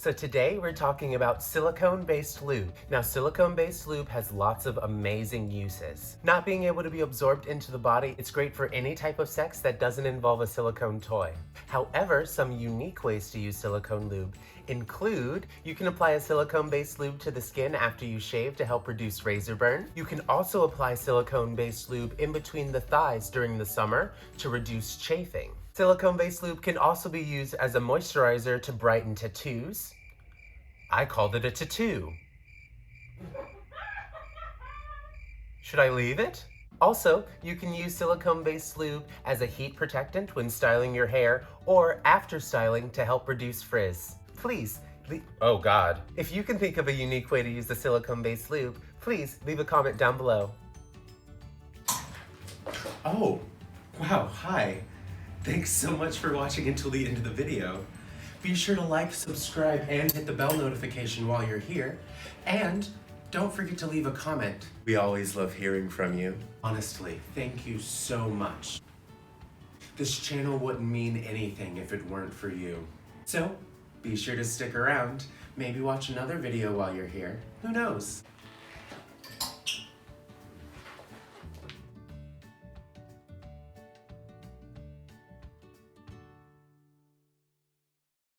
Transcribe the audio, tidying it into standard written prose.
So today we're talking about silicone-based lube. Now silicone-based lube has lots of amazing uses. Not being able to be absorbed into the body, it's great for any type of sex that doesn't involve a silicone toy. However, some unique ways to use silicone lube include you can apply a silicone-based lube to the skin after you shave to help reduce razor burn. You can also apply silicone-based lube in between the thighs during the summer to reduce chafing. Silicone-based lube can also be used as a moisturizer to brighten tattoos. I called it a tattoo. Should I leave it? Also, you can use silicone-based lube as a heat protectant when styling your hair or after styling to help reduce frizz. Please, oh God. If you can think of a unique way to use the silicone-based lube, please leave a comment down below. Oh, wow, hi. Thanks so much for watching until the end of the video. Be sure to like, subscribe, and hit the bell notification while you're here. And don't forget to leave a comment. We always love hearing from you. Honestly, thank you so much. This channel wouldn't mean anything if it weren't for you. So, be sure to stick around. Maybe watch another video while you're here. Who knows?